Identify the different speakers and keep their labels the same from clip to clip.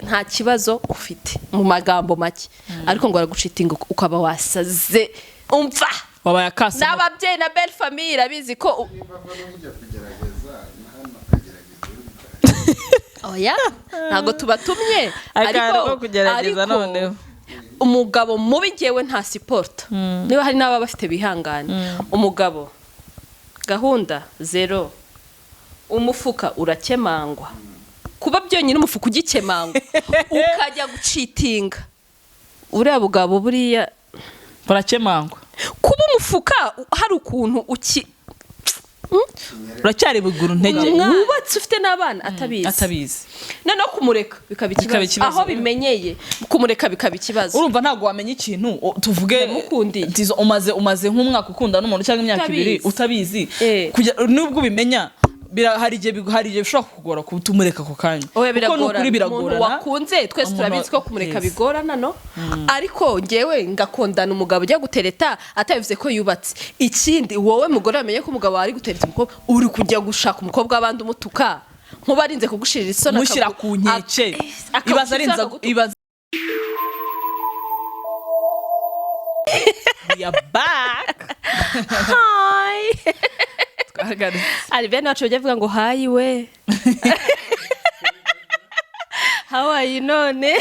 Speaker 1: nta kibazo ufite mu magambo make ariko ngo aragucitinga ukaba wasaze umva
Speaker 2: wabaye akasa
Speaker 1: n'ababyeyi na belle famille abizi ko oya ntago tubatumye
Speaker 2: ariko kugerageza noneho
Speaker 1: umugabo mubi ngewe nta support niba hari n'aba bafite bihangane umugabo gahunda zero umufuka urakemangwa kuba byonyine umufuka ugikemangwa ukajya gucitinga uriya bugabo buriya
Speaker 2: barakemangwa
Speaker 1: kuba umufuka hari ukuntu
Speaker 2: uracyari buguru ntege
Speaker 1: wubatse ufite n'abana atabizi noneho kumureka bikaba ikibazo aho bimenyeye kumureka bikaba ikibazo
Speaker 2: urumva ntago wamenya ikintu tuvuge umaze nk'umwaka ukunda n'umuntu cyangwa imyaka 2 utabizi nubwo ubimenya hari igihe bishobora kugora kutumureka ako kanya
Speaker 1: kuko n'ukuri biragorana wakunze twese turabizi ko kumureka bigorana no ariko ngewe ngakondana umugabo ujya gutereta atabivuze ko yubatse ikindi wowe mugore amenye ko umugabo ari gutereta umukobwa uri kujya gushaka umukobwa w'abandi umutuka nkubarinze kugushirira isoni
Speaker 2: mushyira ku nkeke ibaza arinza ibaza we are back
Speaker 1: hi ari bene wacu bajya vuga ngo hayi we how are you none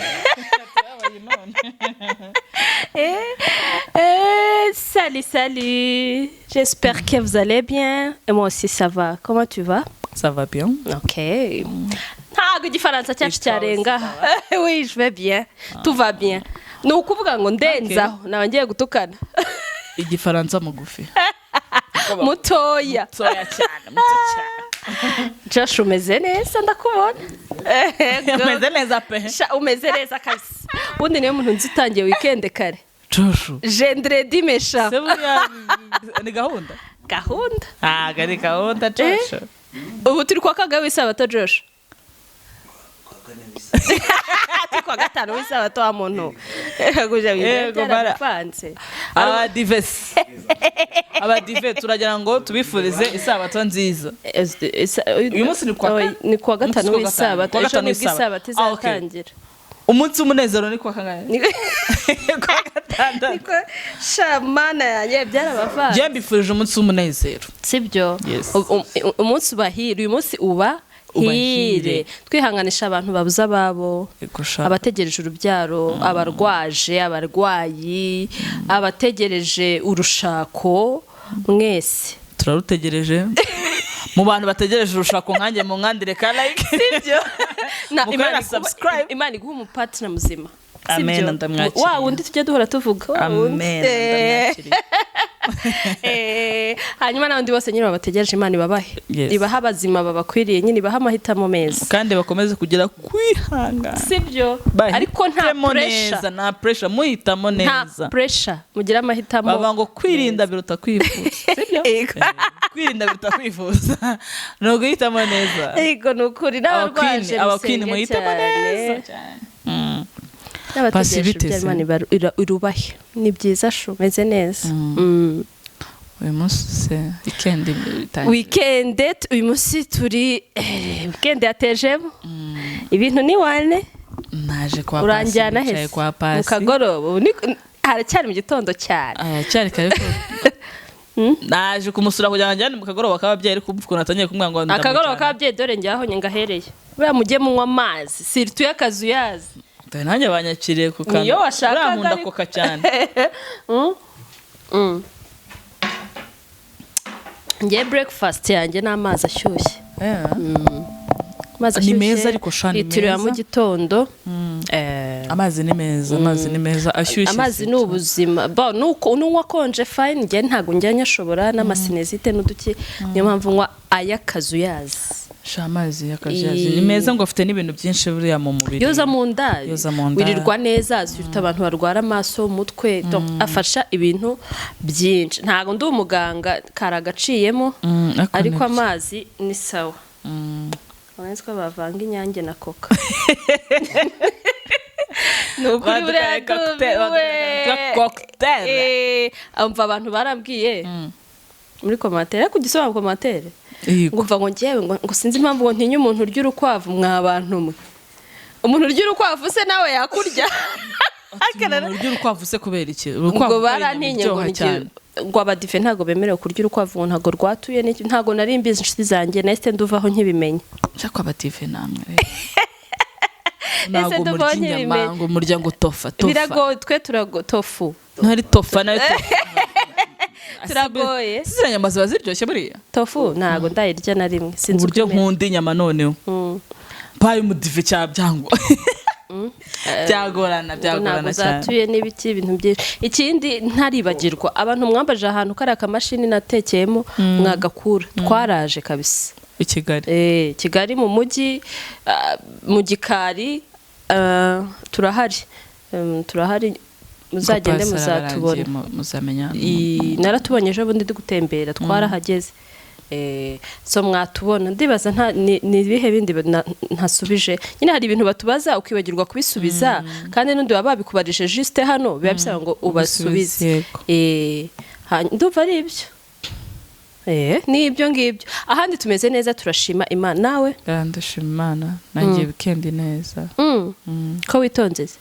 Speaker 1: salut j'espère que vous allez bien et moi aussi ça va comment tu vas
Speaker 2: ça va bien
Speaker 1: ok ntago igifaransa cyacu cyarenga oui je vais bien tout va bien ni ukuvuga ngo ndenzaho nawe ngiye gutukana
Speaker 2: igifaransa mugufi
Speaker 1: mutoya
Speaker 2: cyane
Speaker 1: Josh umeze neza ndakubona
Speaker 2: umeze neza pe
Speaker 1: umeze neza kabisa ubundi niyo muntu nzitangiye weekend kare
Speaker 2: Josh
Speaker 1: vendredi mesha
Speaker 2: ni gahunda
Speaker 1: gari
Speaker 2: gahunda Josh
Speaker 1: ubu turi kwa kagawe isabato Josh kwa gatanu w'isabato wa muntu yarapanze abadive turagira ngo tubifurize isabato nziza uyu munsi ni kwa gatanu w'isabato ejo ni bw'isabato izatangira
Speaker 2: umunsi umunezero ni kwa kangahe
Speaker 1: kwa gatandatu shamana yanjye byarabavanga
Speaker 2: je mbifurije umunsi w'umunezero
Speaker 1: sibyo umunsi bahira uyu munsi uba hire twihanganisha abantu babuza babo abategereje urubyaro abarwaje abarwayi abategereje urushako mwese
Speaker 2: turarutegereje mu bantu bategereje urushako nkanjye mu nkandire ka like
Speaker 1: sibyo
Speaker 2: na subscribe
Speaker 1: Imana iguha umupartner muzima
Speaker 2: amen ndamwakira
Speaker 1: wa wundi tujye duhora tuvuga
Speaker 2: amen ndamwakira
Speaker 1: hanyuma n'abandi bose nyine babategereje Imana ibabahe ibaha abazima babakwiriye nyine ibaha amahitamo meza
Speaker 2: kandi bakomeze kugira kwihangana
Speaker 1: sibyo ariko
Speaker 2: nta pressure muhitamo neza
Speaker 1: nta pressure mugira amahitamo
Speaker 2: baba ngo kwirinda biruta kwifuza sibyo kwirinda biruta kwifuza no guhitamo neza
Speaker 1: yego nukuri n'abarwaje
Speaker 2: abakwini muhitamo neza cyane
Speaker 1: n'abategereje Imana irubahe ni byiza sho meze neza
Speaker 2: uyu munsi
Speaker 1: weekend uyu munsi turi weekend yatejemo ibintu ni wane
Speaker 2: naje kwa
Speaker 1: uranjyana he
Speaker 2: kwa Pacy
Speaker 1: mu kagorobo haracyari mu gitondo cyane
Speaker 2: cyari kare naje kumusura kugira ngo njyane mu kagoroba k'ababyeyi ariko uko natangiye kumwanga ngo ndamujyana
Speaker 1: akagoroba k'ababyeyi dore njyaho ngahereye buriya mujye munywa amazi sirituye akazuyazi
Speaker 2: nanjye banyakiriye ku kantu
Speaker 1: niyo washakaga
Speaker 2: nkunda koka cyane
Speaker 1: ngiye breakfast yanjye n'amazi ashyushye
Speaker 2: ni meza ariko shani meza
Speaker 1: litiro ya mu gitondo
Speaker 2: amazi ni meza ashyushye
Speaker 1: amazi ni ubuzima nunywa konje fine ngiye ntago njya nyashobora n'amasinezite n'uduki niyo mpamvu nywa ayakazuyazi
Speaker 2: amazi y'akazuyazi ni meza ngo afite n'ibintu byinshi buriya mu mubiri
Speaker 1: yoza mu nda wirirwa neza zifite abantu barwara amaso umutwe afasha ibintu byinshi ntago ndi umuganga karagaciyemo ariko amazi ni sawa uretse ko bavanga inyange na coca nukuri buriya cocktail amva abantu barambwiye muri commentaire ku gisobanuro commentaire ngumva ngo ngewe ngo sinzi impamvu ngo ntinye umuntu urya urukwavu mwabantu mwe umuntu urya urukwavu se nawe yakurya
Speaker 2: umuntu urya urukwavu se kubera iki
Speaker 1: ngo barantinye ngo abadive ntago bemerewe kurya urukwavu ngo ntago rwatuye ntago nari mbizi inshuti zanjye nahise nduvaho nkibimenya
Speaker 2: nshaka abadive namwe ntago murya inyama ngo murya ngo tofa
Speaker 1: birago twe turago tofu
Speaker 2: ntari tofa nayo
Speaker 1: turagoye
Speaker 2: ziriya nyama ziba ziryoshye buriya
Speaker 1: tofu ntago ndayirya na rimwe sinzi
Speaker 2: uburyo nkunda inyama noneho baye umudive cyabyango byagorana cyane
Speaker 1: zatuye n'ibiki ibintu byinshi ikindi ntaribagirwa abantu mwambaje ahantu kari akamashini natekeyemo mwagakura twaraje kabisa
Speaker 2: i Kigali
Speaker 1: Kigali mu mujyi mu gikari turahari muzagende muzatubona
Speaker 2: muzamenya
Speaker 1: naratubonye ejo bundi ndi gutembera twarahageze so mwatubona ndibaza ni ibihe bindi ntasubije nyine hari ibintu batubaza ukibagirwa kubisubiza kandi n'undi baba babikubarije juste hano biba bisaba ngo ubasubize ndumva ari ibyo ni ibyo ngibyo ahandi tumeze neza turashima Imana nawe
Speaker 2: ndashima Imana nangiye weekend neza
Speaker 1: ko witondeze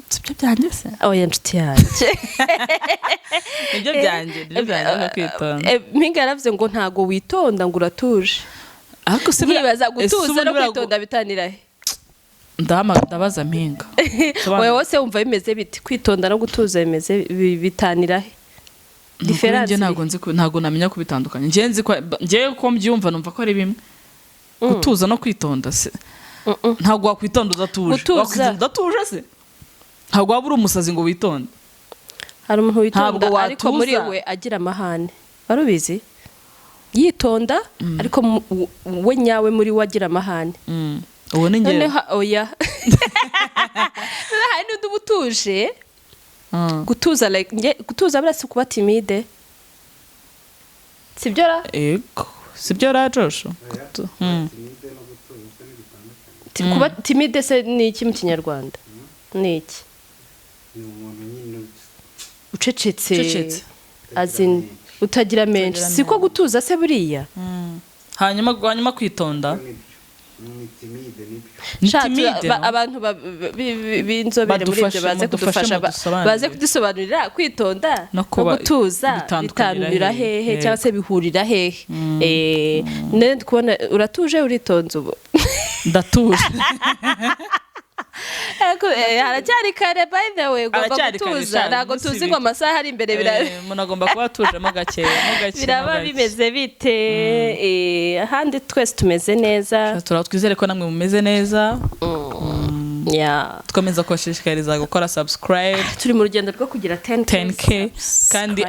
Speaker 2: sibyo byanjye se
Speaker 1: oya nshuti yanjye
Speaker 2: nibyo byanjye no kwitonda
Speaker 1: mpinga yaravuze ngo ntago witonda ngo uratuje
Speaker 2: ariko se
Speaker 1: nibaza gutuza no kwitonda bitanira he
Speaker 2: ndabaza mpinga
Speaker 1: wowe wose wumva bimeze biti kwitonda no gutuza bimeze bitanira he
Speaker 2: difference ntago namenya kubitandukanye ngiye ko mbyumva numva ko ari bimwe gutuza no kwitonda se ntago wakwitonda udatuje se ntabwo waba uri umusazi ngo witonde
Speaker 1: hari umuntu witonda ariko muri we agira amahane warubizi yitonda ariko we nyawe muri we agira amahane
Speaker 2: uwo ni njye
Speaker 1: oya hari n'undi ubutuje gutuza gutuza burasi kuba timide sibyo ra
Speaker 2: sibyo ra Josho
Speaker 1: kuba timide se ni iki mu Kinyarwanda ni iki ucecetse azin utagira menshi siko gutuza se buriya
Speaker 2: hanyuma kwitonda
Speaker 1: abantu b'inzobere muri ibyo baze kudufasha baze kudusobanurira kwitonda no gutuza bitandurira hehe cyangwa se bihurira hehe nende kubona uratuje uritonze ubu
Speaker 2: ndatuje
Speaker 1: haracyari kare by the way ugomba gutuza ntago tuzi ngo amasaha ari imbere
Speaker 2: umuntu agomba kuba atujemo gake
Speaker 1: biraba bimeze bite ahandi twese tumeze neza
Speaker 2: twizere ko namwe mumeze neza twemeza kubashishikariza gukora subscribe
Speaker 1: turi mu rugendo rwo kugira
Speaker 2: 10k kandi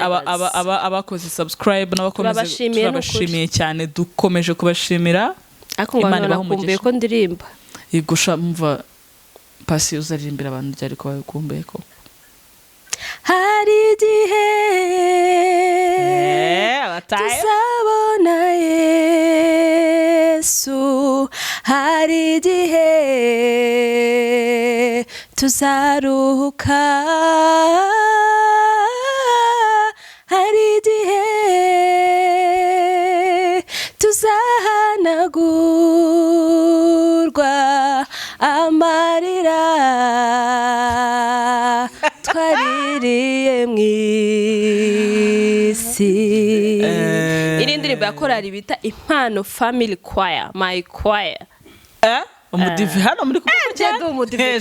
Speaker 2: abakoze subscribe n'abakomeze turabashimiye cyane dukomeje kubashimira
Speaker 1: Imana ibahe ko ndirimba
Speaker 2: igusha mva Pacy uzaririmbira abantu byari ko bakumbuye ko
Speaker 1: hari igihe tuzabona Yesu hari igihe tuzaruhuka hari igihe tuzahanagurwa amarira twaririye mu isi iri ndirimbo ya korali bita Impano Family Choir my choir
Speaker 2: umudive hano muri
Speaker 1: kumugenda umudive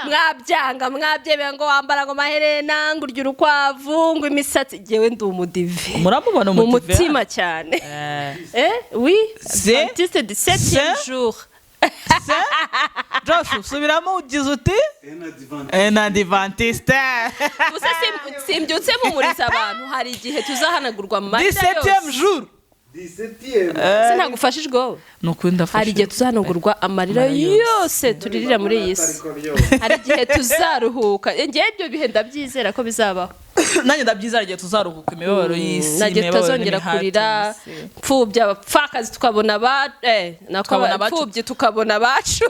Speaker 1: mwabyanga mwabyebe ngo wambara ngo maherena ngo urya urukwavu ngo imisatsi jewe ndi umudive
Speaker 2: muramubona umudive
Speaker 1: mu mutima cyane oui c'est du 7e jour
Speaker 2: Joshua subiramo ugize uti Adventiste
Speaker 1: gusa simbyutse mumuriza abantu hari igihe tuzahanagurwa amarira yose
Speaker 2: 17e jour
Speaker 1: sinagufashijwe wowe
Speaker 2: nukuri ndafashije
Speaker 1: hari igihe tuzahanagurwa amarira yose turirira muri iyi si hari igihe tuzaruhuka ngiye ibyo bihe ndabyizera ko bizabaho
Speaker 2: nanjye ndabyizera igihe tuzaruhuka imibabaro y'isi
Speaker 1: nagiye tutazongera kurira pfubya abapfakazi tukabona abapfubyi tukabona abacu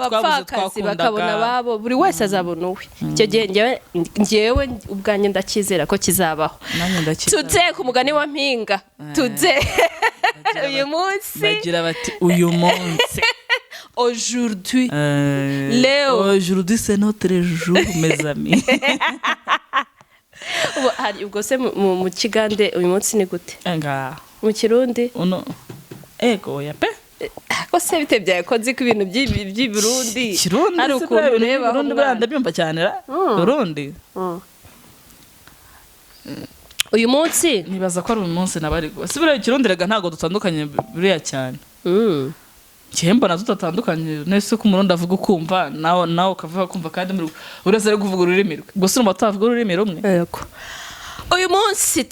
Speaker 1: abapfakazi bakabona ababo buri wese azabona uwe icyo gihe ngewe ubwanjye ndacyizera ko kizabaho tuze ku mugani wa mpinga tuze uyu munsi
Speaker 2: bagira bati uyu munsi
Speaker 1: aujourd'hui Léo
Speaker 2: aujourd'hui c'est notre jour mes amis
Speaker 1: ubwo se mu kigande uyu munsi ni gute mu kirundi
Speaker 2: ego ya pe
Speaker 1: ko se bitebyaye ko nzi ko ibintu by'i Burundi
Speaker 2: ari ukuntu ureba Burundi baranda byumva cyane Burundi
Speaker 1: uyu munsi
Speaker 2: nibaza ko ari uyu munsi nabari si buriya ikirundi rega ntabwo dutandukanye buriya cyane cyemba na tutatandukanye nese ko umurundi avuga ukumva nawe ukavuga kumva kandi uretse ari kuvuga ururimi rwe gusa urumva utavuga ururimi rumwe
Speaker 1: yego uyu munsi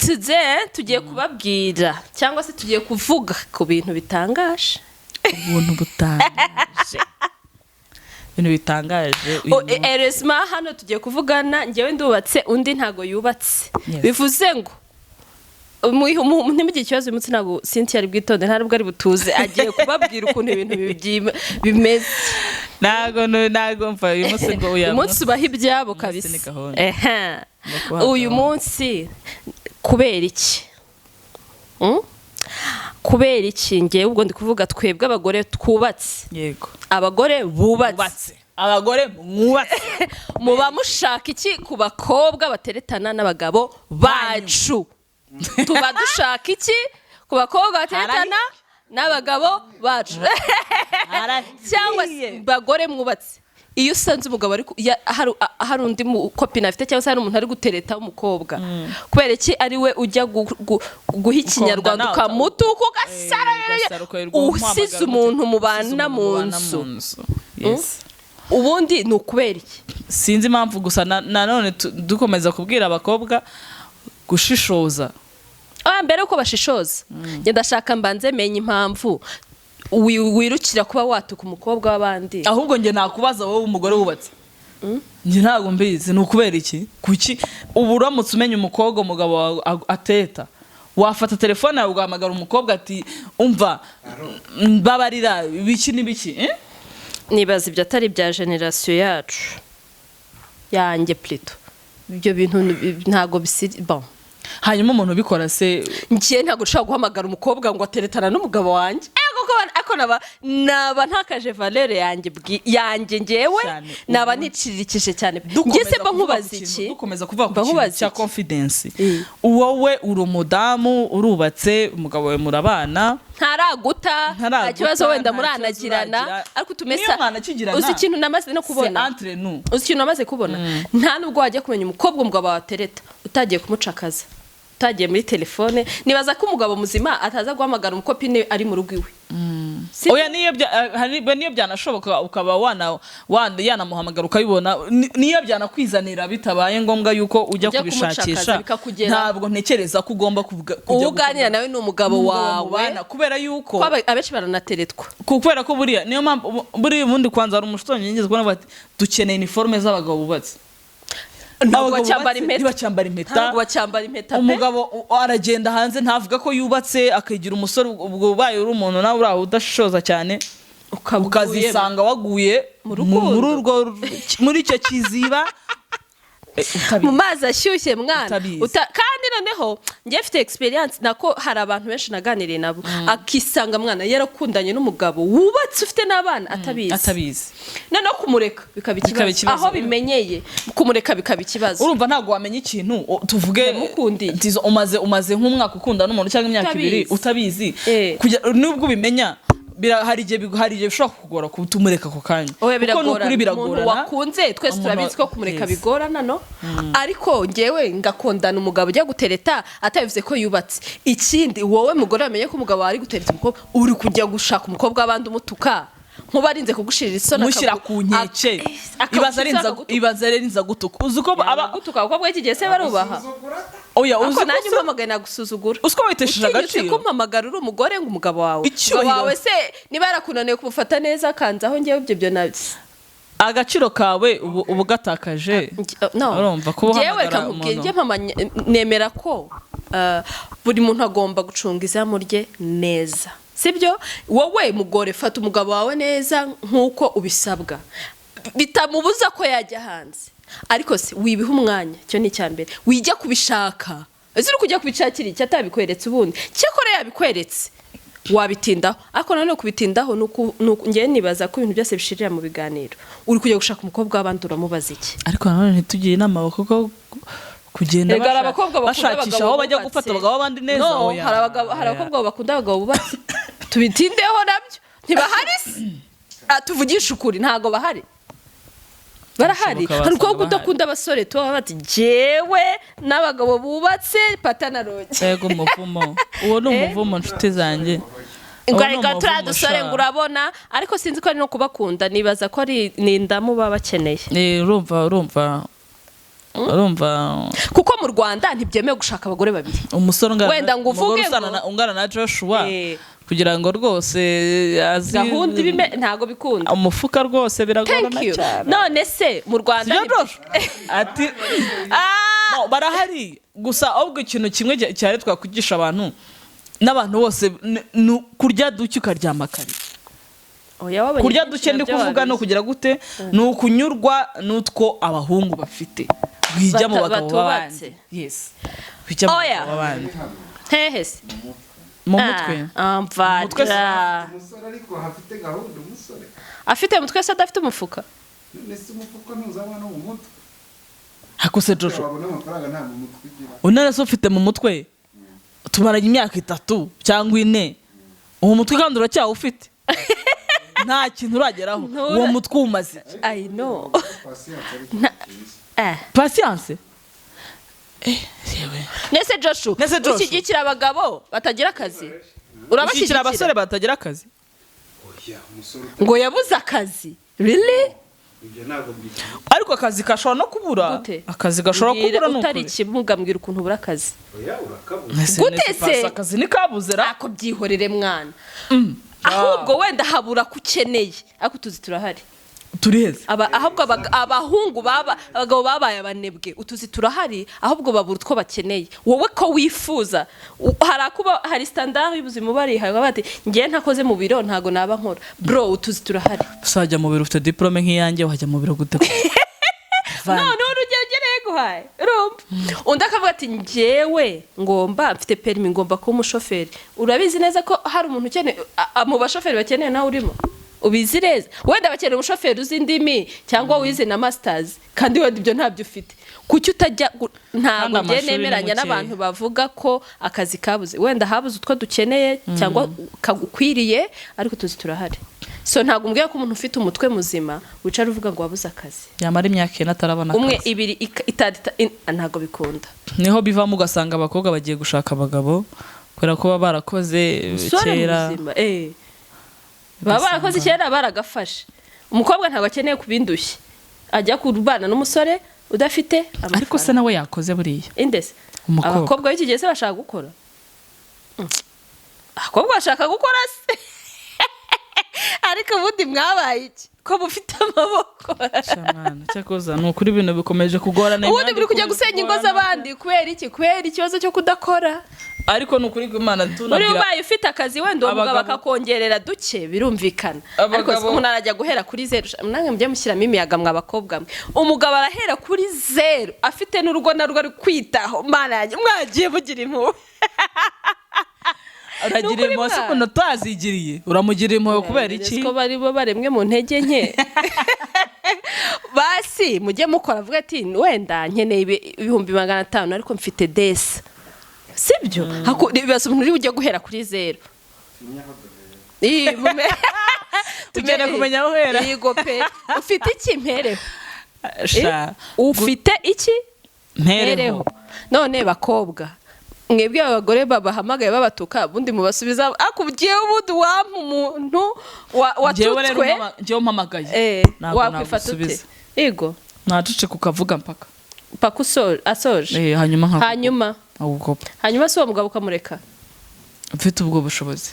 Speaker 1: tugiye kubabwira cyangwa se tugiye kuvuga ku bintu bitangaje
Speaker 2: ubuntu butangaje ibintu bitangaje
Speaker 1: eresma hano tugiye kuvugana ngewe ndubatse undi ntago yubatse bivuze ngo ntimugire ikibazo uyu munsi ntabwo Cynthia ari bwitonde ntabwo ari butuze agiye kubabwira ukuntu ibintu bimeze
Speaker 2: ntabwo mva uyu munsi ngo
Speaker 1: uyu munsi ubaha ibyabo kabisa uyu munsi kubera iki kubera iki ngewe ubwo ndi kuvuga twebwe abagore twubatse
Speaker 2: yego
Speaker 1: abagore bubatse
Speaker 2: abagore mwubatse
Speaker 1: muba mushaka iki ku bakobwa bateretana n'abagabo bacu tuba dushaka iki ku bakobwa bateretana n'abagabo bacu cyangwa se bagore mwubatse iyo usanze umugabo hari undi kopine afite cyangwa se hari umuntu ari gutereta umukobwa kubera iki ari we ujya guha ikinyarwanda ukamutuka ugasara usize umuntu mubana mu nzu ubundi ni ukubera iki
Speaker 2: sinzi impamvu gusa nanone dukomeza kubwira abakobwa gushishoza
Speaker 1: mbere yuko bashishoza ndashaka mbanze menye impamvu wirukira kuba watuka umukobwa w'abandi
Speaker 2: ahubwo njye nakubaza wowe umugore wubatse njye ntabwo mbizi ni ukubera iki kuki ubu uramutse umenya umugabo ateta wafata telefone yawe ugahamagara umukobwa ati umva mbabarira ibiki n'ibiki
Speaker 1: nibaza ibyo atari bya generasiyo yacu yanjye plito ibyo bintu ntabwo bisiri bon
Speaker 2: hanyuma umuntu ubikora se
Speaker 1: ngiye ntabwo ushobora guhamagara umukobwa ngo ateretana n'umugabo wanjye ako naba ntakaje valere yanjye ngewe naba nicirikije cyane ngise mba nkubaza iki
Speaker 2: dukomeza kuvuga ku kintu cya confidence wowe uri umudamu urubatse umugabo we murabana
Speaker 1: ntaraguta nta kibazo wenda muranagirana ariko utumesa uzi ikintu namaze no kubona uzi ikintu namaze kubona nta nubwo wajya kumenya umukobwa umugabo watereta utagiye kumucakaza utagiye muri telefone nibaza ko umugabo muzima ataza guhamagara umukopine ari mu rugo iwe
Speaker 2: oya niyo byanashoboka ukaba yanamuhamagara ukabibona niyo byanakwizanira bitabaye ngombwa yuko ujya kubishakisha ntabwo ntekereza ko ugomba kujya
Speaker 1: uganira nawe n'umugabo wawe
Speaker 2: kubera yuko
Speaker 1: abenshi baranateretwa
Speaker 2: kubera ko buriya niyo mpamvu buriya ubundi kwanza hari umushitonyi yigeze kubona bati dukeneye uniforme z'abagabo bubatse
Speaker 1: ntabwo bacyambara impeta
Speaker 2: umugabo aragenda hanze ntavuga ko yubatse akagira umusore ubwo ubaye uri umuntu nawe uraho udashishoza cyane ukazisanga waguye muri icyo kiziba
Speaker 1: mu mazi ashyushye mwana kandi noneho njye mfite experience nako hari abantu benshi naganiriye nabo akisanga mwana yarakundanye n'umugabo wubatse ufite n'abana atabizi noneho kumureka bikaba ikibazo aho bimenyeye kumureka bikaba ikibazo
Speaker 2: urumva ntabwo wamenya ikintu tuvuge umaze nk'umwaka ukunda n'umuntu cyangwa imyaka 2 utabizi nubwo ubimenya hari igihe bishobora kugora kutumureka ako kanya
Speaker 1: kuko n'ukuri biragorana wakunze twese turabizi ko kumureka bigorana no ariko ngewe ngakondana umugabo ujya gutereta atabivuze ko yubatse ikindi wowe mugore wamenye ko umugabo ari gutereta umukobwa uri kujya gushaka umukobwa w'abandi umutuka nkuba arinze kugushirira isoni
Speaker 2: mushyira ku nkeke ibaza arinza gutuka uzi ko
Speaker 1: gutuka abakobwa iki gihe se barubaha
Speaker 2: oya uzi ko
Speaker 1: nanjye umpamagaye nagusuzugura
Speaker 2: uzi ko witesheje agaciro
Speaker 1: ko mpamagara uri umugore ngo umugabo wawe se niba yarakunaniye kumufata neza kanzaho ngewe ibyo nabi
Speaker 2: agaciro kawe ubu gatakaje urumva kuba
Speaker 1: uhamagara umuntu nemera ko buri muntu agomba gucunga izamu rye neza sibyo wowe mugore fata umugabo wawe neza nkuko ubisabwa bitamubuza ko yajya hanze ariko se wibiha umwanya cyo ni cyambere wijya kubishaka ese uri kujya kubishakira iki atabikweretse ubundi cyakore yabikweretse wabitindaho ariko nanone kubitindaho ngiye nibaza ko ibintu byose bishirira mu biganiro uri kujya gushaka umukobwa w'abandi uramubaza iki
Speaker 2: ariko nanone ntitugiye inama kuko kugenda bashakisha aho bajya gufata abagabo b'abandi neza
Speaker 1: hari abakobwa bakunda abagabo bubatse tubitindeho nabyo ntibahari tuvugisha ukuri ntago bahari barahari hari umukobwa udakunda abasore tuba bati jewe n'abagabo bubatse patana roge
Speaker 2: yego umuvumo uwo ni umuvumo nshuti zanjye
Speaker 1: ngo turadusore ngo urabona ariko sinzi ko ari no kubakunda nibaza ko ari n'indamu baba bakeneye
Speaker 2: urumva
Speaker 1: kuko mu Rwanda ntibyemewe gushaka abagore babiri
Speaker 2: umusore
Speaker 1: ungana
Speaker 2: na Joshua kugira ngo rwose
Speaker 1: gahunda ntago bikunda
Speaker 2: umufuka rwose biragorana cyane
Speaker 1: none se mu Rwanda
Speaker 2: ati barahari gusa ahubwo ikintu kimwe cyari twakugisha abantu n'abantu bose kurya duke ukaryama kare kurya duke ndi kuvuga no kugira gute ni ukunyurwa n'utwo abahungu bafite bijya mu bagabo b'abandi yes bijya mu bagabo b'abandi
Speaker 1: hehe
Speaker 2: mu mutwe
Speaker 3: umusore ariko hafite gahunda umusore
Speaker 1: afite umutwe se adafite umufuka
Speaker 3: nese umufuka ntuzabona no mu mutwe
Speaker 2: hakuse Jojo
Speaker 3: babona amafaranga nta mu mutwe ugira
Speaker 2: unene so ufite mu mutwe tumaranye imyaka 3 cyangwa 4 uwo mutwe kandi uracyaho ufite nta kintu urageraho uwo mutwe umaze
Speaker 1: I know
Speaker 2: patience
Speaker 1: nese Joshua ushyigikira abagabo batagira akazi
Speaker 2: urabashyigikira abasore batagira akazi
Speaker 1: ngo yabuze akazi really
Speaker 2: ariko akazi gashobora no kubura akazi gashobora kubura
Speaker 1: no utari kimuga mbwira ukuntu ubura akazi
Speaker 2: gute se akazi ni kabuzera
Speaker 1: ako byihorere mwana ahubwo wenda habura kukeneye ako tuzi turahari
Speaker 2: tureze
Speaker 1: ahubwo abahungu abagabo babaye abanebwe utuzi turahari ahubwo babura utwo bakeneye wowe ko wifuza hari standard y'ubuzima barihaye bati ngiye ntakoze mu biro ntago naba nkora bro utuzi turahari
Speaker 2: usajya mu biro ufite diplome nk'iyanjye wajya mu biro gute
Speaker 1: none urugereye guhaye urumva undi akavuga ati ngewe ngomba mfite permis ngomba kuba umushoferi urabizi neza ko hari umuntu ukeneye mu bashoferi bakeneye nawe urimo ubizi neza wenda bakeneye umushoferi uzi indimi cyangwa wize na masters kandi wenda ibyo ntabyo ufite kuki utajya ntabwo ngiye nemeranya n'abantu bavuga ko akazi kabuze wenda habuze utwo dukeneye cyangwa kagukwiriye ariko tuzi turahari so ntabwo mbwiye ko umuntu ufite umutwe muzima wicara uvuga ngo wabuze akazi
Speaker 2: yamara imyaka 4 atarabona akazi
Speaker 1: umwe ibiri ntabwo bikunda
Speaker 2: niho bivamo ugasanga abakobwa bagiye gushaka abagabo kubera ko baba barakoze kera
Speaker 1: baba barakoze kera baragafashe umukobwa ntabwo akeneye kubindushya ajya kurbana n'umusore udafite
Speaker 2: ariko se nawe yakoze buriya
Speaker 1: indese abakobwa b'iki gihe se bashaka gukora abakobwa bashaka gukora se ariko ubundi mwabaye iki ko mufite amaboko
Speaker 2: shamana cyakoza no kuri ibintu bikomeje kugorana
Speaker 1: ubundi buri kujya gusenya ingo z'abandi kubera iki kubera ikibazo cyo kudakora
Speaker 2: ariko nukuri Imana tunabwira
Speaker 1: uri ubaye ufite akazi wenda umugabo akakongerera duke birumvikana ariko umuntu arajya guhera kuri 0 nange mujye mushyiramo imiyaga mw'abakobwa mwe umugabo arahera kuri 0 afite n'urugo narwo ari kwitaho Mana yanjye mwagiye bugira impuhwe
Speaker 2: uragira impuhwe se umuntu utazigiriye uramugira impuhwe kubera iki
Speaker 1: ko bari bo baremwe mu ntege nke basi mujye mukora avuga ati wenda nkeneye 500 ariko mfite desi sibyo bibaza umuntu uri ujya guhera kuri 0
Speaker 2: tugere kumenya aho uhera
Speaker 1: yego pe ufite iki mpereho ufite iki mpereho none bakobwa mwebwe abagore babahamagaye babatuka bundi mubasubiza akugiye ubundi wampa umuntu watutswe
Speaker 2: ngiye mpamagaye
Speaker 1: wakwifata ute yego
Speaker 2: nacuce kukavuga mpaka
Speaker 1: asoje
Speaker 2: hanyuma
Speaker 1: hanyuma si uwo mugabo ukamureka
Speaker 2: ufite ubwo bushobozi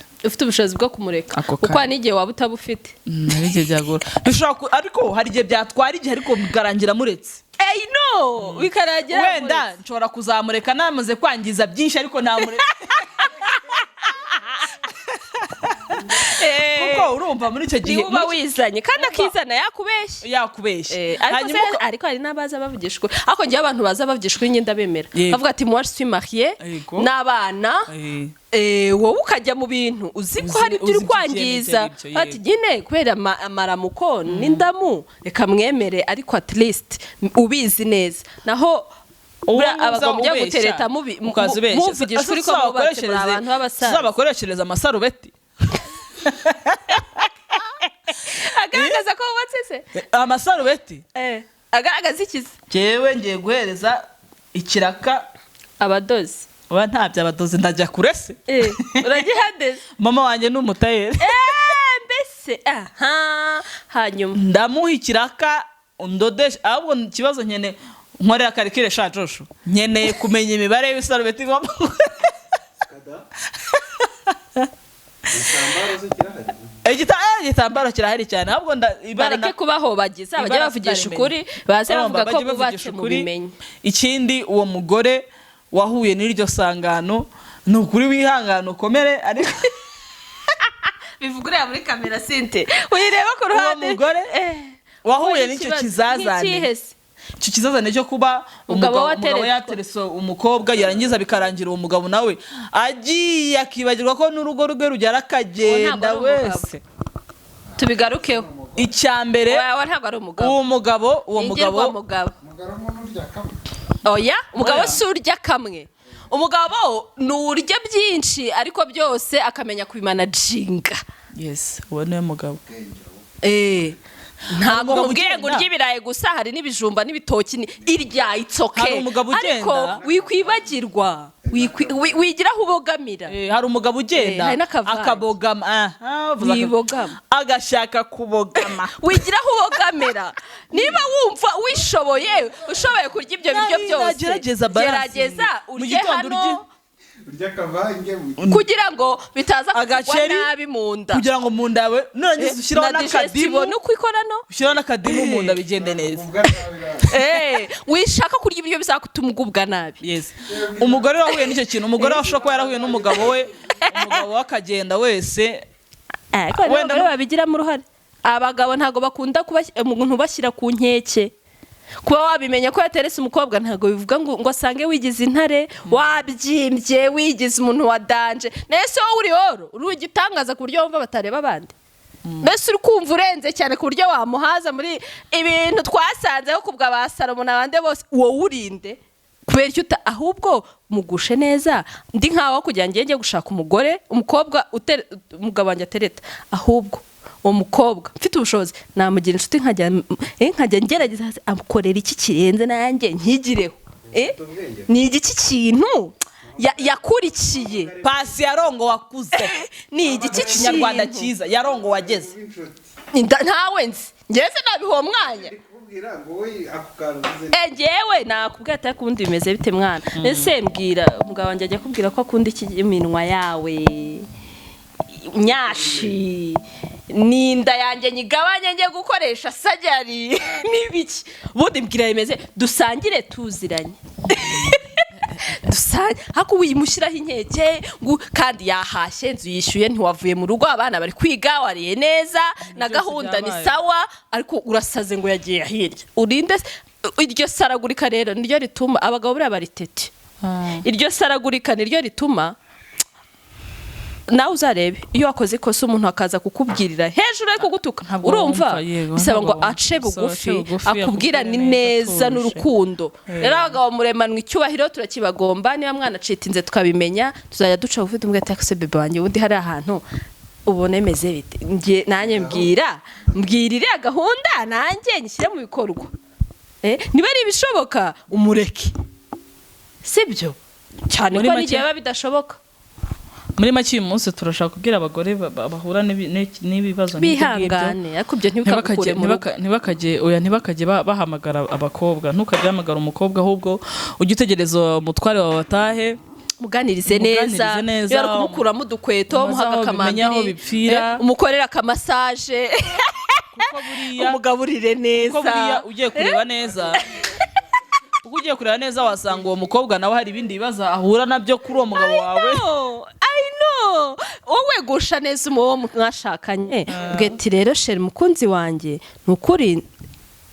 Speaker 1: bwo kumureka kuko n'igihe waba utabufite
Speaker 2: n'igihe byagora ariko hari igihe byatwara igihe ariko bikarangira muretse
Speaker 1: no bikarangira
Speaker 2: wenda nshobora kuzamureka namaze kwangiza byinshi ariko namureka kuko urumva muri icyo gihe
Speaker 1: uba wizanye kandi akizana
Speaker 2: yakubeshye
Speaker 1: ariko hari n'abaza bavugisha ukuri ariko ngewe abantu baza bavugisha ukuri nyenda bemera bavuga ati moi je suis mariée n'abana wowe ukajya mu bintu uzi ko hari ibyo uri kwangiza ati nyine kubera amaramuko n'indamu reka mwemere ariko at least ubizi neza naho abagabo mujya gutereta muvugisha ukuri ko mubatse muri abantu b'abasaza
Speaker 2: uzabakoreshereza amasarubeti
Speaker 1: agaragaza ko wubatse se
Speaker 2: amasarubeti
Speaker 1: agaragaza ikizi
Speaker 2: jewe ngiye guhereza ikiraka
Speaker 1: abadozi
Speaker 2: oya ntabyo abadozi ndajya kure se
Speaker 1: uragihadeze
Speaker 2: mama wanjye ni umutayeri
Speaker 1: mbese hanyuma
Speaker 2: ndamuha ikiraka ndodesha ahubwo ikibazo nkene nkorera karikire shajosho nkeneye kumenya imibare y'isarubeti ngomba igitambaro kirahari cyane ahubwo
Speaker 1: bareke kubaho bagize abajya bavugisha ukuri baze bavuga ko bubatse mu bimenye
Speaker 2: ikindi uwo mugore wahuye n'iryo sangano ni ukuri wihangana ukomere ariko
Speaker 1: bivugurira muri kamera sinte uyireba ku ruhande
Speaker 2: uwo mugore wahuye n'icyo kizazane icyo kizazane cyo kuba umugabo yaterese umukobwa yarangiza bikarangira uwo mugabo nawe agiye akibagirwa ko n'urugo rwe rugera akagenda wese
Speaker 1: tubigarukeho
Speaker 2: icyambere uwo mugabo
Speaker 1: oya umugabo si urya kamwe umugabo ni urya byinshi ariko byose akamenya kubimanaginga
Speaker 2: yes uwo niwe mugabo
Speaker 1: ntabwo mubwiye ngo urya ibirayi gusa hari n'ibijumba n'ibitoki irya itsoke ariko wikwibagirwa wigira aho ubogamira
Speaker 2: hari umugabo ugenda akabogama agashaka kubogama
Speaker 1: wigira aho ubogamira niba wumva ushoboye kurya ibyo biryo byose gerageza urye hano kugira ngo bitaza kugwa nabi mu nda
Speaker 2: kugira ngo mu nda yawe nurangiza ushyiraho n'akadimu
Speaker 1: nuko ikorano
Speaker 2: ushyiraho n'akadimu mu nda bigende neza
Speaker 1: wishaka kurya ibiryo bizakutuma ugubwa nabi
Speaker 2: umugore wahuye n'icyo kintu umugore washobora kuba yarahuye n'umugabo we umugabo we akagenda wese
Speaker 1: wenda babigiramo uruhare abagabo ntabwo bakunda kuba umuntu bashyira ku nkeke kuba wabimenya ko yaterese umukobwa ntabwo bivuga ngo asange wigize intare wabyimbye wigize umuntu wa danje nese wowe uri oro uri igitangaza ku buryo wumva batareba abandi mbese uri kumva urenze cyane ku buryo wamuhaza muri ibintu twasanzeho kubwa ba Salomo n'abandi bose wowe urinde kubera icyo ahubwo mugushe neza ndi nkaho kugira ngo njye gushaka umugore umukobwa umugabo wanjye atereta ahubwo uwo mukobwa mfite ubushobozi namugira inshuti nkajya ngerageza amukorera iki kirenze nanjye nkigireho ni igiki kintu yakurikiye
Speaker 2: Pacy yarongo wakuze
Speaker 1: ni igiki
Speaker 2: Ikinyarwanda cyiza yarongo wageze
Speaker 1: ntawe nzi ngeze nabiho mwanya ngewe nakubwira ati kundi bimeze bite mwana ese mbwira umugabo wanjye ajya kubwira ko akunda iminwa yawe nyashi ninda yanjye nyigabanye njye gukoresha sajari n'ibiki ubundi mbwira bimeze dusangire tuziranye hako wimushyiraho inkeke kandi yahashye inzu yishyuye ntiwavuye mu rugo abana bari kwiga wariye neza na gahunda ni sawa ariko urasaze ngo yagiye hirya urinde iryo saragurika rero niryo rituma abagabo buriya baritete iryo saragurika niryo rituma nawe uzarebe iyo wakoze ikosa umuntu akaza kukubwirira hejuru ari kugutuka urumva bisaba ngo ace bugufi akubwirane neza n'urukundo rero abagabo muremanwa icyubahiro turakibagomba niba mwana acitinze tukabimenya tuzajya duca bugufi tumwete akase bebe wanjye ubundi hari ahantu ubone meze bite nanjye mbwirire gahunda nanjye nyishyire mu bikorwa niba ari ibishoboka umureke sibyo cyane ko n'igihe biba bidashoboka
Speaker 2: muri make uyu munsi turashaka kubwira abagore bahura n'ibibazo
Speaker 1: bihangane ariko ibyo
Speaker 2: ntibakajye bahamagara abakobwa ntukajye bahamagara umukobwa ahubwo ujye utegereza umutware wawe atahe
Speaker 1: muganirize neza yari kumukuramo udukweto muhaga akamambiri umukorera akamasaje umugaburire neza
Speaker 2: kuko buriya ugiye kureba neza uko ugiye kureba neza wasanga uwo mukobwa nawe hari ibindi bibazo ahura nabyo kuri uwo mugabo wawe.
Speaker 1: I know wowe gusha neza uwo mwashakanye bweti rero sheri mukunzi wanjye nukuri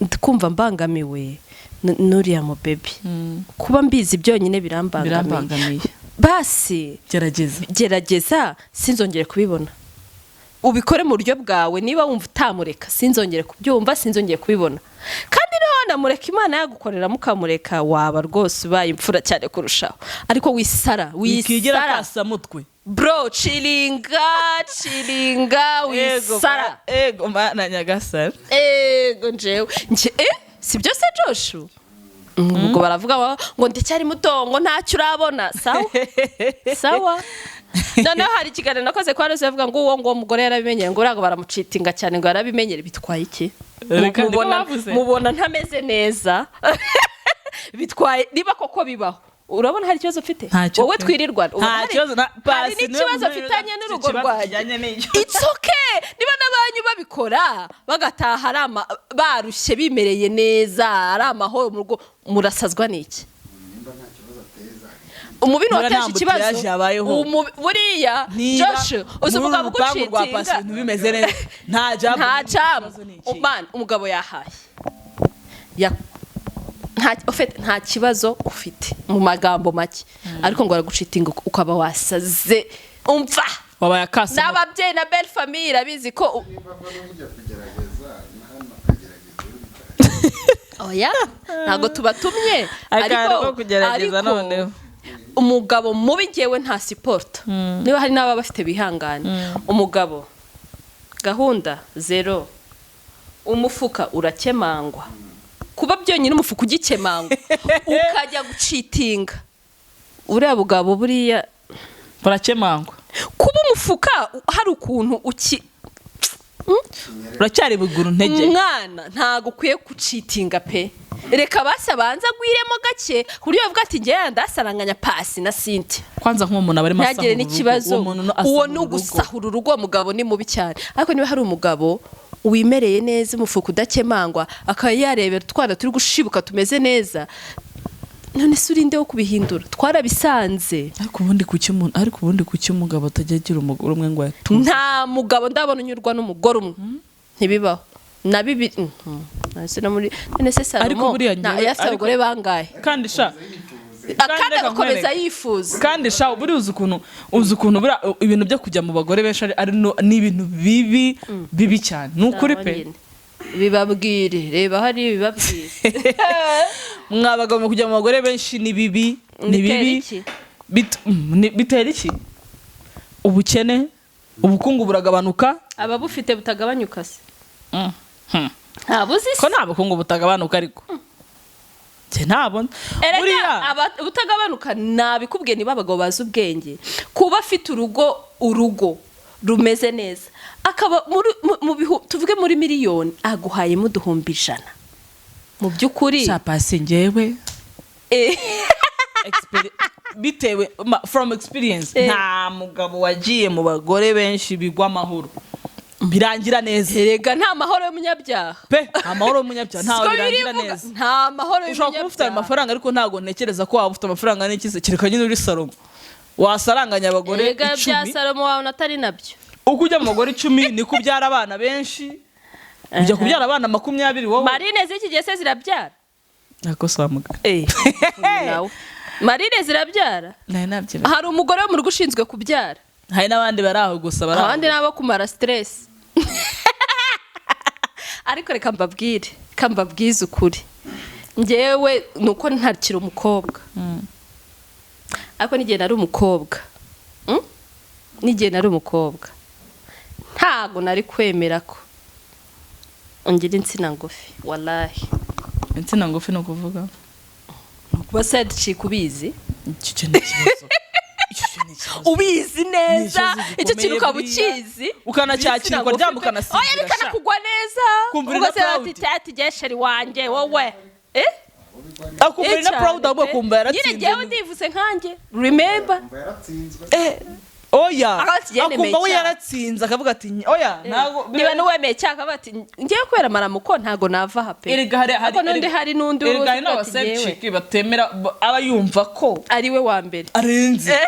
Speaker 1: ndikumva mbangamiwe nuriya mu baby kuba mbizi byonyine birambangamiye basi gerageza sinzongere kubibona ubikore mu buryo bwawe niba wumva utamureka sinzongere kubyumva sinzongere kubibona kandi rero namureka Imana yagukorera mukamureka waba rwose ubaye imfura cyane kurushaho ariko wisara
Speaker 2: kasa mutwe
Speaker 1: bro chillinga wisara
Speaker 2: ego mana nyagasara
Speaker 1: ego njewe si byose Joshu ubwo baravuga ngo ndacyari muto ngo ntacyo urabona sawa noneho hari ikiganiro nakoze kwa Rose bavuga ngo uwo mugore yarabimenyeye ngo urago baramucitinga cyane ngo yarabimenyere bitwaye iki mubona ntameze neza bitwaye niba koko bibaho urabona hari ikibazo ufite wowe twirirwa hari n'ikibazo afitanye n'urugo rwanjye it's okay niba n'abanyu babikora bagataha barushye bimereye neza ari amahoro mu rugo murasazwa n'iki umubiri wateje ikibazo buriya Josh uzi umugabo ugucitinga
Speaker 2: bimeze neza
Speaker 1: nta jam umugabo yahaye nta kibazo ufite mu magambo make ariko ngo aragucitinga ukaba wasaze umva
Speaker 2: wabaye akasa
Speaker 1: n'ababyeyi na belle famille abizi ko oya ntago tubatumye
Speaker 2: ariko kugerageza noneho
Speaker 1: umugabo mubi ngewe nta support niba hari n'aba bafite bihangane umugabo gahunda zero umufuka urakemangwa kuba byonyine umufuka ugikemangwa ukajya gucitinga uriya bugabo buriya
Speaker 2: barakemangwa
Speaker 1: kuba umufuka hari ukuntu
Speaker 2: uracyari buguru ntege
Speaker 1: umwana ntago ukwiye gucitinga pe reka basabanza gwiremo gake kuri yo vuga ati ngiye ndasaranganya Pacy na Cynthia
Speaker 2: kwanza nk'umuntu abari masahura
Speaker 1: ntagire n'ikibazo uwo n'ugusahura urugo mugabo ni mubi cyane ariko niba hari umugabo wimereye neza umufuka udakemangwa akaba yarebera twana turi gushibuka tumeze neza none se urinde wo kubihindura twarabisanze
Speaker 2: ariko ubundi kuki umugabo atajya agira umugore umwe ngo yatunze
Speaker 1: nta mugabo ndabona unyurwa n'umugore umwe ntibibaho na bibi nase na muri nese Salomo yasabagore bangaye
Speaker 2: kandi sha
Speaker 1: akanda gakomeza yifuza
Speaker 2: kandi sha buri uzi ukuntu bura ibintu byo kujya mu bagore benshi ari n'ibintu bibi cyane nukuri pe
Speaker 1: bibabwire reba hari bibabwire
Speaker 2: mwabaga mu kujya mu bagore benshi ni bibi bitera iki ubukene ubukungu buragabanuka
Speaker 1: ababufite butagabanyuka se ko
Speaker 2: nta bukungu butagabanuka ariko ntabona
Speaker 1: buriya butagabanuka nabikubwiye niba abagabo bazi ubwenge kuba afite urugo rumeze neza akaba tuvuge muri miliyoni aguhayemo 100,000 mu by'ukuri
Speaker 2: Pacy ngewe bitewe from experience nta mugabo wagiye mu bagore benshi bigwa amahoro birangira neza
Speaker 1: erega nta mahoro y'umunyabyaha
Speaker 2: pe amahoro y'umunyabyaha ntawe birangira neza
Speaker 1: nta mahoro y'umunyabyaha
Speaker 2: ushobora ufite amafaranga ariko ntago ntekereza ko waba ufite amafaranga n'ikize kireka nyine uri Salomo wasaranganya abagore 10
Speaker 1: erega bya Salomo wawe natari nabyo
Speaker 2: uko ujya mu bagore 10 ni kubyara abana benshi ujya kubyara abana 20 wowe
Speaker 1: Marine z'iki gihe se zirabyara
Speaker 2: nako samuga
Speaker 1: nawe Marine zirabyara hari umugore wo mu rugo ushinzwe kubyara
Speaker 2: hari n'abandi baraho gusa baraho
Speaker 1: abandi nabo kumara stress ariko reka mbabwize ukuri ngewe nuko ntakiri umukobwa ariko n'igihe nari umukobwa ntago nari kwemera ko ngira insina ngufi wallahi
Speaker 2: insina ngufi no kuvuga
Speaker 1: kuba side chick ubizi
Speaker 2: icyo ni ikibazo
Speaker 1: ubizi neza icyo kintu ukabukizi
Speaker 2: ukanacyakirwa ryamukanasingira
Speaker 1: oya reka kugwa neza ubwo se ati gesheri wanjye wowe
Speaker 2: akumva na proud abo kumva yaratsinze
Speaker 1: nyine njyewe ndivuse nkanjye remember
Speaker 2: oya akumva we yaratsinze akavuga ati oya ntago
Speaker 1: niba nuwemeye cyaka bati ngiye kwera maramuko ntago nava hape
Speaker 2: erega hari
Speaker 1: nundi
Speaker 2: erega n'abasepchiki batemera aba yumva ko
Speaker 1: ari we wa mbere
Speaker 2: arenze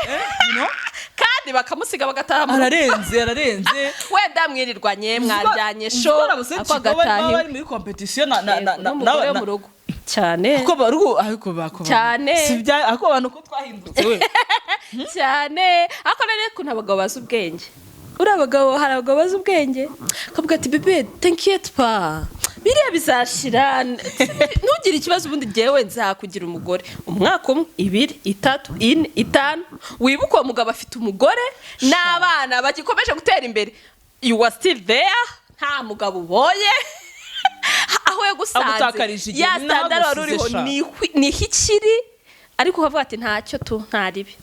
Speaker 1: kandi bakamusiga bagataha
Speaker 2: ararenze
Speaker 1: wenda mwirirwanye mwaryanye show
Speaker 2: ako gataha bari muri competition
Speaker 1: na mu rugo cyane
Speaker 2: kuko bako
Speaker 1: cyane
Speaker 2: sibya ako abantu ko twahindutse we
Speaker 1: cyane ako rero ko ntabagabo bazi ubwenge uri abagabo hari abagabo bazi ubwenge kavuga ati bebe t'inquiète pas biriya bizashira ntugire ikibazo ubundi jewe nzakugira umugore umwaka umwe 2 3 4 5 wibuka uwo mugabo afite umugore n'abana bagikomeje gutera imbere you are still there nta mugabo uboye aho yagusanze ya standard waruriho ni hikiri ariko ukavuga ati ntacyo ntaribi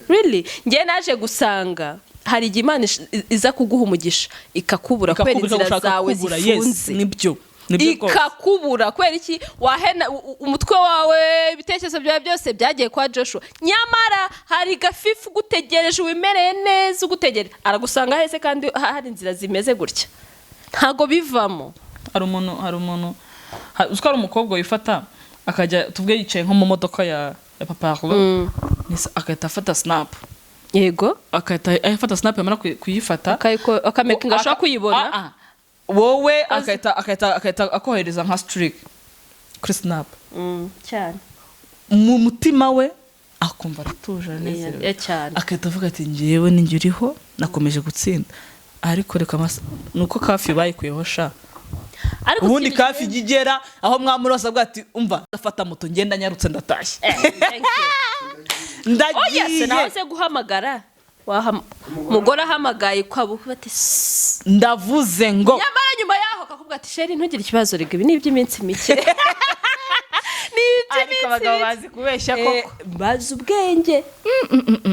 Speaker 1: really ngiye naje gusanga hari igimana iza kuguha umugisha ikakubura kwera inzira zawe zifunze
Speaker 2: nibyo
Speaker 1: ikakubura kwera iki wahena umutwe wawe ibitekerezo byawe byose byagiye kwa Joshua nyamara hari gafifu gutegereje wimereye neza ugutegereje aragusanga hese kandi hari inzira zimeze gutya ntago bivamo
Speaker 2: hari umuntu uzwara umukobwa wifata akajya tubwe yicaye nko mu modoka ya papa akahita afata snap
Speaker 1: yego
Speaker 2: akahita afata snap yamara kuyifata
Speaker 1: akameka ngashaka kuyibona
Speaker 2: wowe akahita akohereza nka streak kuri snap
Speaker 1: cyane
Speaker 2: mu mutima we akumva aratuje neza
Speaker 1: cyane
Speaker 2: akahita avuga ati ngiyewe ninjye uriho nakomeje gutsinda ariko reka nuko kafi bayikuyeho sha ubundi kafi igera aho mwamurose avuga ati umva afata moto ngenda nyarutse ndatashye
Speaker 1: ndagiye nawe se guhamagara mugora hamagaye kwabo bati
Speaker 2: ndavuze ngo
Speaker 1: nyamara nyuma yaho akavuga ati sheri ntugire ikibazo rega ibi ni iby'iminsi mike
Speaker 2: ariko abagabo bazi kubeshya koko
Speaker 1: bazi ubwenge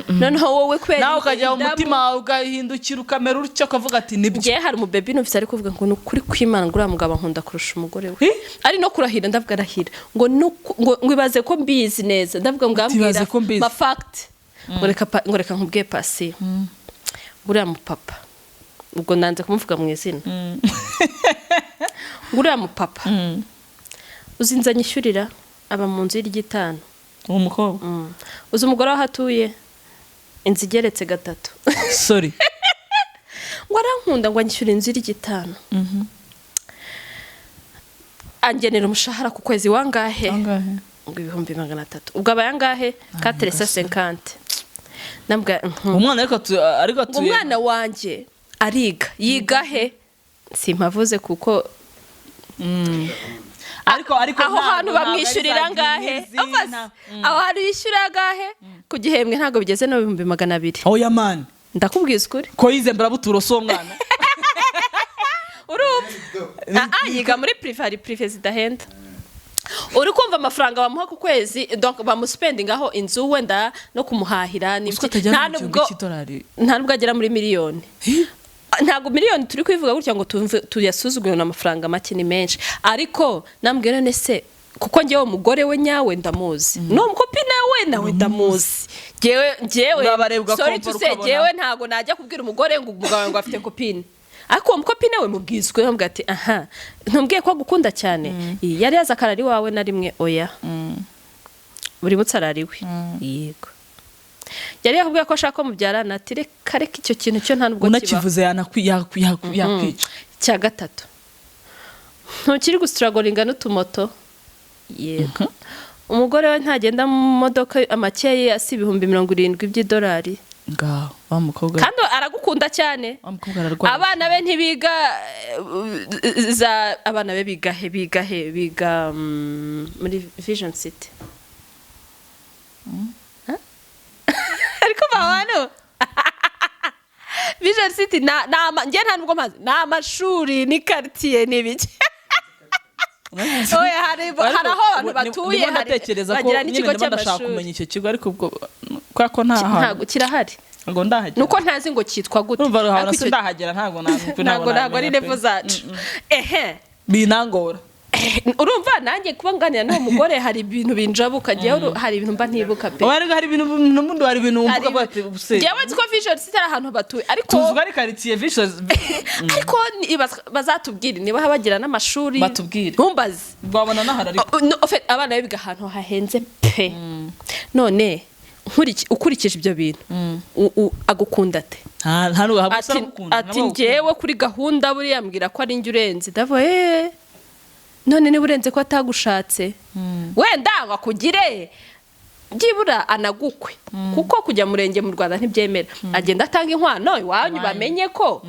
Speaker 1: noneho wowe kwera
Speaker 2: nawe ukajya mu mutima ugahindukira ukamera utyo ukavuga ati nibyo
Speaker 1: ngiye hari umubebi numvise ari kuvuga ngo nukuri kwimana ngura mugabo nkunda kurusha umugore we ari no kurahira ndavuga arahira ngo ibaze ko mbizi neza ndavuga ngambwira ma fact ngo reka nkubwiye Pacy ngura mu papa ubwo nanze kumuvuga mu izina ngura mu papa uzinza nyishyurira aba mu nzu y'igitano
Speaker 2: uwo mukobwa
Speaker 1: uzi umugore aho atuye inzu igeretse 3
Speaker 2: sorry
Speaker 1: ngo arankunda ngo anyishyure inzu y'igitano angenera umushahara ku kwezi wangahe ngo 300 ubwo aba yangahe 450 nambwa
Speaker 2: umwana ariko
Speaker 1: umwana wanje ariga yigahe simpavuze kuko
Speaker 2: ariko
Speaker 1: aho hantu bamwishyurira ngahe aho hantu yishyurira ngahe ku gihembwe ntago bigeze no 200.
Speaker 2: oya man
Speaker 1: ndakubwiza ukuri
Speaker 2: ko yizembera buturo so mwana
Speaker 1: yiga muri privé zidahenda uri kumva amafaranga bamuha ku kwezi donc bamuspending aho inzu wenda no kumuhahira nta nubwo agera muri miliyoni ntago miliyoni turi kwivuga gutya ngo tuyasuzugwe n'amafaranga make ni menshi ariko nambwira nese kuko ngewe umugore we nyawe ndamuzi no mukopine we nawe ndamuzi ngewe sorry to say ngewe ntago najya kubwira umugore ngo umugabo ngo afite kopine ariko umukopine we mubwizwe yambwira ati aha ntumbwiye ko gukunda cyane yari yazakarari wawe na rimwe oya buri mutsarari we yego yari yakubwiye ko ashaka mubyarana ati reka icyo kintu cyo nta nubwo kiba
Speaker 2: unakivuze yakwica
Speaker 1: cya 3 ntukiri gustragolinga n'utumoto yego umugore we ntagenda mu modoka amakeye asi $70,000
Speaker 2: ngaho wa mukobwa
Speaker 1: kandi aragukunda cyane abana be ntibiga abana be biga muri Vision City ariko babano Vision City nge nta nubwo mazi ni amashuri ni quartier n'ibiki oya hari aho abantu batuye
Speaker 2: bagira n'ikigo cy'amashuri kumenya icyo kigo ariko ubwo kwako ntago
Speaker 1: kirahari
Speaker 2: ngo ndahagera
Speaker 1: nuko ntazi ngo cyitwa gute
Speaker 2: ariko ndahagera ntago
Speaker 1: ari level zacu
Speaker 2: binangora
Speaker 1: urumva nanjye kuba nganira n'uwo mugore hari ibintu binjabuka jewe hari ibintu mba ntibuka pe
Speaker 2: hari ibintu n'umuntu hari ibintu wumva bate ubuse
Speaker 1: jewe nzi ko Visions itari ahantu batuye ariko
Speaker 2: tuzwa ari quartier Visions
Speaker 1: ariko bazatubwira niba bagira n'amashuri
Speaker 2: batubwire
Speaker 1: ntumbaze
Speaker 2: babona nahara ariko
Speaker 1: abana biga ahantu hahenze pe none ukurikije ibyo bintu agukunda ate ati njyewe kuri gahunda buriya ambwira ko ari njye urenze ndavuye none niba urenze ko atagushatse wenda wakugire byibura anagukwe kuko kujya murenge mu Rwanda ntibyemera agenda atanga inkwano iwanyu bamenye ko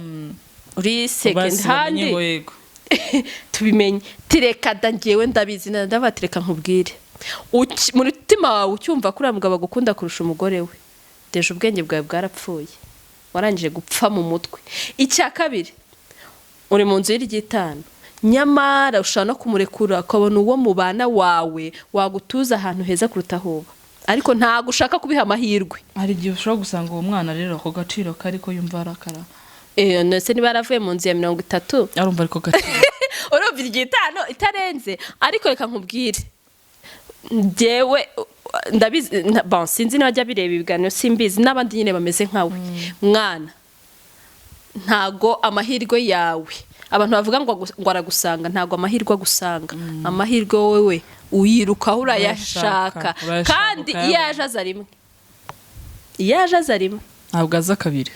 Speaker 1: uri second hand tubimenye tireka njyewe ndabizi ndabatireka nkubwire mu mutima wawe ucyumva kuri mugabo agukunda kurusha umugore we deje ubwenge bwawe bwarapfuye warangije gupfa mu mutwe. Icya kabiri uri mu nzu y'igitano nyamara ushaka no kumurekura akabona uwo mubana wawe wagutuza ahantu heza kuruta hoba ariko ntago ushaka kubiha amahirwe.
Speaker 2: Hari igihe ushobora gusanga uwo mwana rero ako gaciro kariko yumva arakara
Speaker 1: nese niba yaravuye mu nzu ya 30
Speaker 2: arumva ariko gaciro
Speaker 1: urumva igitano itarenze ariko reka nkubwire jewe ndabizi bon sinzi najya bireba ibiganiro simbizi nabandi nyine bameze nkawe mwana ntago amahirwe yawe abantu bavuga ngo aragusanga ntago amahirwe agusanga amahirwe wowe uyiruka urayashaka kandi iyaje azarimwe
Speaker 2: ntabwo aza kabiri.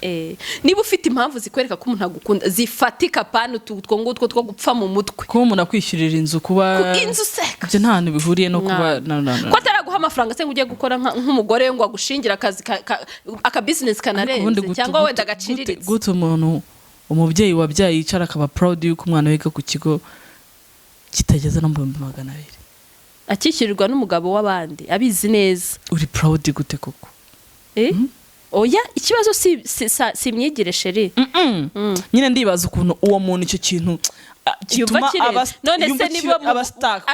Speaker 1: Niba ufite impamvu zikwereka ko umuntu agukunda zifatika pana utwo ngutwo two gupfa mu mutwe
Speaker 2: ko umuntu akwishyurira inzu kuba
Speaker 1: inzu seka
Speaker 2: byo nta bihuriye no kuba
Speaker 1: ko ataraguha amafaranga se ngo ugiye gukora nk'umugore ngo agushingira akazi aka business kanarenze cyangwa wenda agaciriritse
Speaker 2: gute umuntu umubyeyi wabyaye yicara akaba proud yuko umwana wiga ku kigo kitageza no mu 200
Speaker 1: akishyurirwa n'umugabo w'abandi abizi neza
Speaker 2: uri proud gute koko
Speaker 1: oya ikibazo si myigire sheri
Speaker 2: nyine ndibaza ukuntu uwo muntu icyo kintu gituma
Speaker 1: none se niba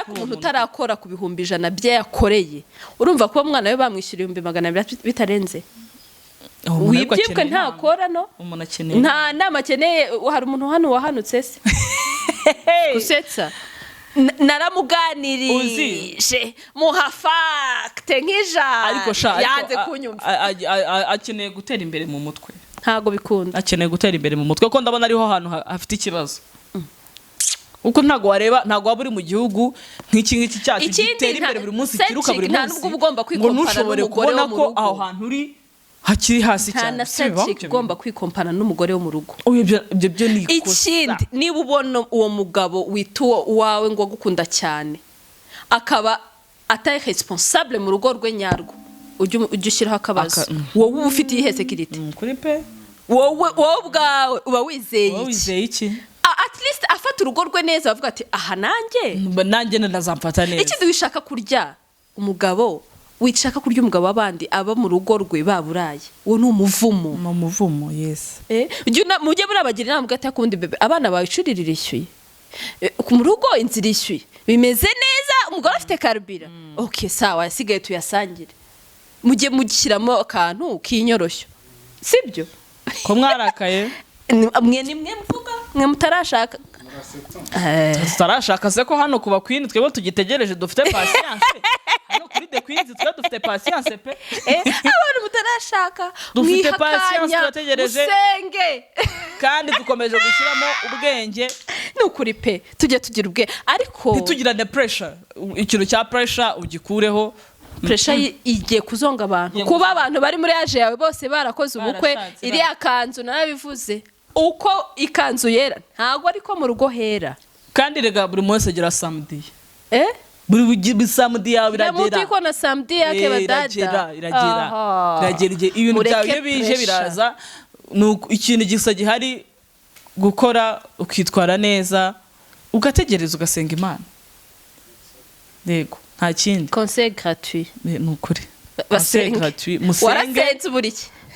Speaker 1: umuntu utarakora ku 100 bye yakoreye urumva ko umwana we bamwishyura 200 bitarenze wibyibwe ntakora no
Speaker 2: umuntu akeneye
Speaker 1: nta nama akeneye hari umuntu hano wahanutse se gusetsa naramuganirije muhafakte nk'ijana yanze kunyumva
Speaker 2: akeneye gutera imbere mu mutwe
Speaker 1: ntago bikunda
Speaker 2: akeneye gutera imbere mu mutwe ko ndabona ariho hantu hafite ikibazo uko ntago wareba ntago waba uri mu gihugu nk'iki cyacu gitera imbere buri munsi kiruka buri munsi
Speaker 1: ntabwo ugomba kwikompara n'umugore wo mu rugo
Speaker 2: aho hantu uri hakiri hasi cyane
Speaker 1: ugomba kwikompana n'umugore wo mu rugo
Speaker 2: ibyo ni ikosa.
Speaker 1: Ikindi niba ubona uwo mugabo wituwo uwawe ngo agukunda cyane akaba atari responsable mu rugo rwe nyarwo ujye ushyiraho akabazo wowe ufite ihe security
Speaker 2: kuri pe
Speaker 1: wowe ubwawe uba wizeye
Speaker 2: iki
Speaker 1: at least afata urugo rwe neza bavuga ati aha nanjye
Speaker 2: nazamfata neza.
Speaker 1: Ikindi wishaka kurya umugabo wishaka kurya umugabo w'abandi aba mu rugo rwe baburaye uwo ni umuvumo
Speaker 2: yes
Speaker 1: mujye burabagira inama gata kundi bebe abana bawicurira irishyuye mu rugo inzira ishyuye bimeze neza umugabo afite karubira okay sawa yasigaye tuyasangire mujye mugishyiramo akantu kinyoroshyo sibyo
Speaker 2: ko mwarakaye
Speaker 1: mwe mvuga mwe mutarashaka
Speaker 2: tutarashaka se ko hano kuba queen twebwe tugitegereje dufite patience hano kuri the queens twe dufite patience pe
Speaker 1: abantu mutarashaka
Speaker 2: dufite patience turategereje
Speaker 1: musenge
Speaker 2: kandi dukomeje gushyiramo ubwenge
Speaker 1: nukuri pe tujye tugira ubwe ariko
Speaker 2: ntitugirane pressure ikintu cya pressure ugikureho
Speaker 1: pressure igiye kuzonga abantu kuba abantu bari muri age yawe bose barakoze ubukwe iri akanzu narabivuze uko ikanzu yera ntago ariko mu rugo hera
Speaker 2: kandi rega buri munsi agira samedi buri samedi yawe biragera
Speaker 1: mutiko na samedi yake badada
Speaker 2: iragera ibintu byawe bije biraza ikintu gisa gihari gukora ukitwara neza ugategereza ugasenga Imana yego nta kindi
Speaker 1: conseil gratuit
Speaker 2: nukuri conseil gratuit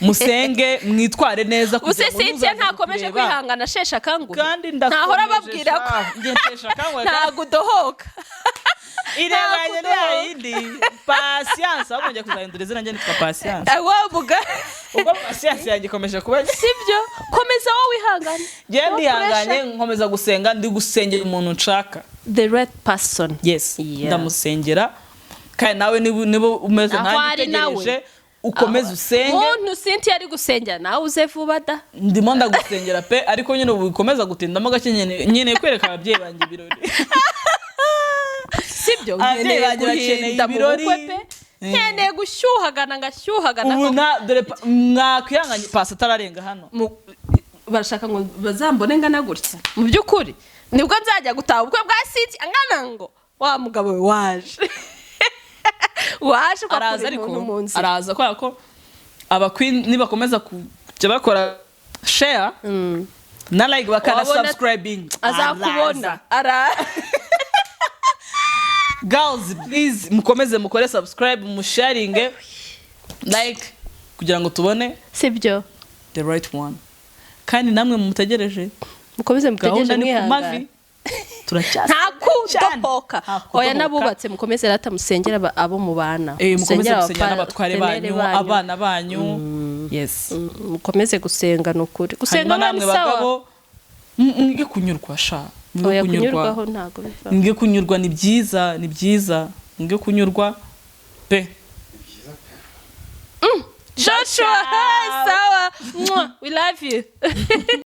Speaker 1: musenge
Speaker 2: mwitware neza
Speaker 1: kugira ngo usese ntakomeje kwihangana shesha kangu ntahora babwira ko ntago dohoka
Speaker 2: irebanye n'ayindi patience abonye kuzahindura izina njye nitwa patience
Speaker 1: wabuga
Speaker 2: ubwo patience yanjye ikomeje kuba
Speaker 1: sibyo komeza wowe wihangane
Speaker 2: njye ndihanganye nkomeza gusenga ndi gusengera umuntu nshaka
Speaker 1: the right person.
Speaker 2: Yes,
Speaker 1: Yeah.
Speaker 2: ndamusengera kandi nawe niba umeze
Speaker 1: Aho ari nawe.
Speaker 2: ntantegereje ukomeze usenge.
Speaker 1: Muntu Cynthia ari gusengera nawe uze vuba da.
Speaker 2: Ndimo ndagusengera pe ariko nyine ubikomeza gutindamo gake nyine kwereka ababyeyi banjye ibirori.
Speaker 1: Sibyo
Speaker 2: Ababyeyi banjye bakeneye ibirori.
Speaker 1: Nkeneye gushyuhagana ngashyuhagana.
Speaker 2: Ubu dore mwakwihanganye Pacy atararenga hano.
Speaker 1: Barashaka ngo bazambone ngana gutya. Mu by'ukuri nibwo nzajya gutaha ubukwe bwa Cynthia angana ngo wa mugabo we waje. Waje
Speaker 2: araza ariko araza kubera ko abaqueen nibakomeza kujya bakora share na like bakana subscribing
Speaker 1: azakubona
Speaker 2: girls please mukomeze mukore subscribe mu sharing like kugira ngo tubone
Speaker 1: sibyo
Speaker 2: the right one kandi namwe mumutegereje
Speaker 1: mukomeze mutegereje mwihangana ntakudopoka oya nabubatse mukomeze rata musengera abo mubana
Speaker 2: mukomeze gusengera n'abatware banyu abana banyu yes
Speaker 1: mukomeze gusenga nukuri gusenga
Speaker 2: namwe bagabo mwige kunyurwa sha
Speaker 1: oya kunyurwaho ntago biva
Speaker 2: mwige kunyurwa ni byiza mwige kunyurwa pe
Speaker 1: Joshua sawa we love you